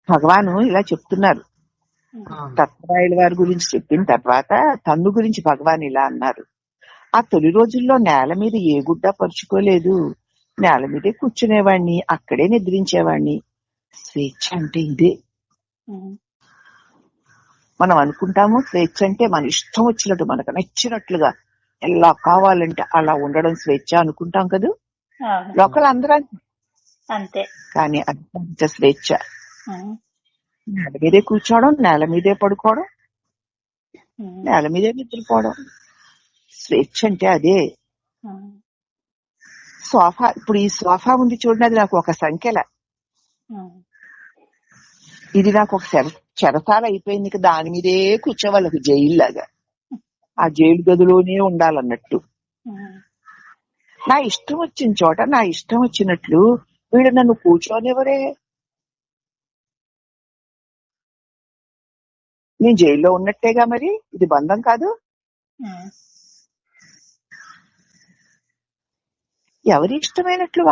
భగవాను ఇలా చెప్తున్నారు. తత్వరాయల వారి గురించి చెప్పిన తర్వాత తన్ను గురించి భగవాన్ ఇలా అన్నారు. ఆ తొలి రోజుల్లో నేల మీద ఏ గుడ్డ పరుచుకోలేదు, నేల మీదే కూర్చునేవాణ్ణి, అక్కడే నిద్రించేవాణ్ణి. స్వేచ్ఛ అంటే ఇదే. మనం అనుకుంటాము స్వేచ్ఛ అంటే మన ఇష్టం వచ్చినట్టు, మనకు నచ్చినట్లుగా ఎలా కావాలంటే అలా ఉండడం స్వేచ్ఛ అనుకుంటాం కదా. లోకల్ అందరూ అంతే. కానీ అది స్వేచ్ఛ. నేల మీదే కూర్చోవడం, నేల మీదే పడుకోవడం, నేల మీదే నిద్రపోవడం, స్వేచ్ఛ అంటే అదే. సోఫా, ఇప్పుడు ఈ సోఫా ఉంది చూడండి, అది నాకు ఒక సంఖ్యల, ఇది నాకు ఒక చెరసాల అయిపోయింది. దాని మీదే కూర్చోవాలి, ఒక జైలు లాగా. ఆ జైలు గదిలోనే ఉండాలన్నట్టు. నా ఇష్టం వచ్చిన చోట నా ఇష్టం వచ్చినట్లు వీడు నన్ను కూర్చోనివ్వరే. నేను జైల్లో ఉన్నట్టేగా, మరి ఇది బంధం కాదు. ఎవరి ఇష్టమైనట్లు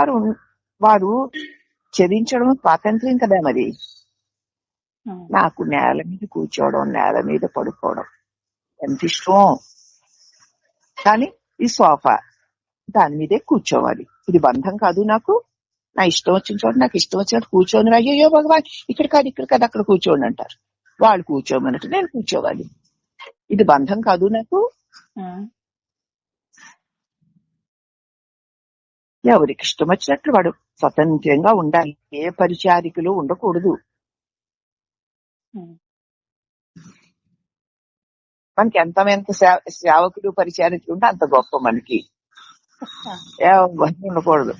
వారు చరించడం స్వాతంత్ర్యం కదా. మరి నాకు నేల మీద కూర్చోవడం, నేల మీద పడుకోవడం ఎంత ఇష్టం. కానీ ఈ సోఫా, దాని మీదే కూర్చోవాలి, ఇది బంధం కాదు నాకు. నా ఇష్టం వచ్చిన చోట నాకు ఇష్టం వచ్చినట్టు కూర్చోని, అయ్యో భగవాన్ ఇక్కడ కాదు అక్కడ కూర్చోండి అంటారు. వాళ్ళు కూర్చోమన్నట్టు నేను కూర్చోవాలి, ఇది బంధం కాదు నాకు. ఎవరికి ఇష్టం వచ్చినట్లు వాడు స్వతంత్రంగా ఉండాలి, ఏ పరిచారికలు ఉండకూడదు. మనకి ఎంత సేవకులు పరిచారికలు ఉంటే అంత గొప్ప మనకి. ఉండకూడదు.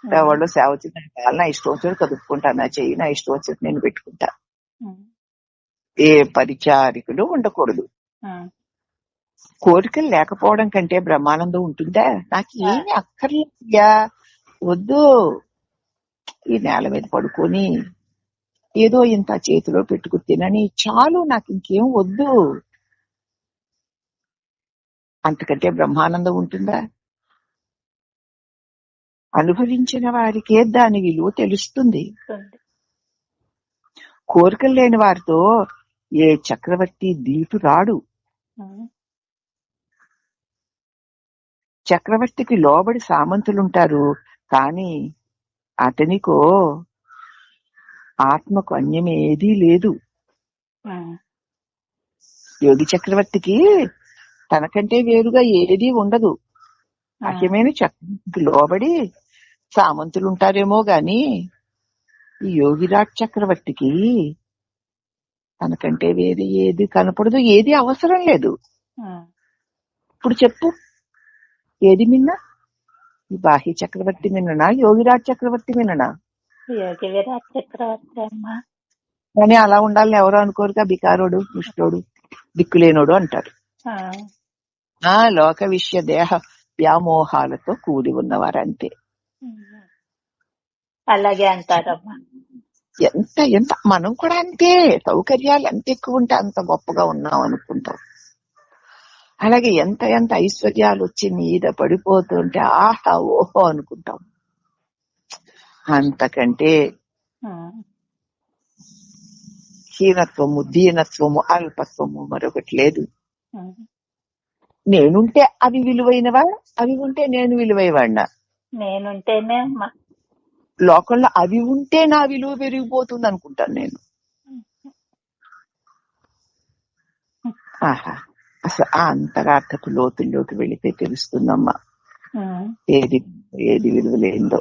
ఎవరు సేవ వచ్చిన నా ఇష్టం వచ్చినట్టు కదుపుకుంటా, నా చెయ్యి నా ఇష్టం వచ్చినట్టు నేను పెట్టుకుంటా. ఏ పరిచారికలు ఉండకూడదు. కోరికలు లేకపోవడం కంటే బ్రహ్మానందం ఉంటుందా? నాకు ఏమి అక్కర్లేదుగా, వద్దు. ఈ నేల మీద పడుకొని ఏదో ఇంత చేతిలో పెట్టుకు తినని చాలు, నాకు ఇంకేం వద్దు. అంతకంటే బ్రహ్మానందం ఉంటుందా? అనుభవించిన వారికే దాని విలువ తెలుస్తుంది. కోరికలు లేని వారితో ఏ చక్రవర్తి దీటు రాడు. చక్రవర్తికి లోబడి సామంతులుంటారు, కానీ అతనికో ఆత్మకు అన్యమేదీ లేదు. యోగి చక్రవర్తికి తనకంటే వేరుగా ఏదీ ఉండదు. అహ్యమైన చక్రవర్తికి లోబడి సామంతులుంటారేమో గాని ఈ యోగిరాట్ చక్రవర్తికి తనకంటే వేరే ఏది కనపడదు, ఏది అవసరం లేదు. ఇప్పుడు చెప్పు, ఏది మిన్న? ఈ బాహ్య చక్రవర్తి మిన్ననా, యోగిరాట్ చక్రవర్తి మిన్ననా? యోగిరాట్ చక్రవర్తి అమ్మా. కానీ అలా ఉండాలని ఎవరో అనుకోరుగా. బికారోడు, ముష్టోడు, దిక్కులేనోడు అంటారు. లోక విషయ దేహ వ్యామోహాలతో కూడి ఉన్నవారు అంతే. అలాగే అంటారమ్మా. ఎంత ఎంత మనం కూడా అంతే. సౌకర్యాలు ఎంత ఎక్కువ ఉంటే అంత గొప్పగా ఉన్నాం అనుకుంటాం. అలాగే ఎంత ఎంత ఐశ్వర్యాలు వచ్చి మీద పడిపోతుంటే ఆహా ఓహో అనుకుంటాం. అంతకంటే హీనత్వము, దీనత్వము, అల్పత్వము మరొకటి లేదు. నేనుంటే అవి విలువైనవా, అవి ఉంటే నేను విలువైవాడినా? నేనుంటేనే అమ్మా. లోకంలో అవి ఉంటే నా విలువ పెరిగిపోతుంది అనుకుంటాను నేను. ఆహా, అసలు ఆ అంతరార్థపు లోతుల్లోకి వెళితే తెలుస్తుందమ్మా ఏది ఏది విలువ లేదో.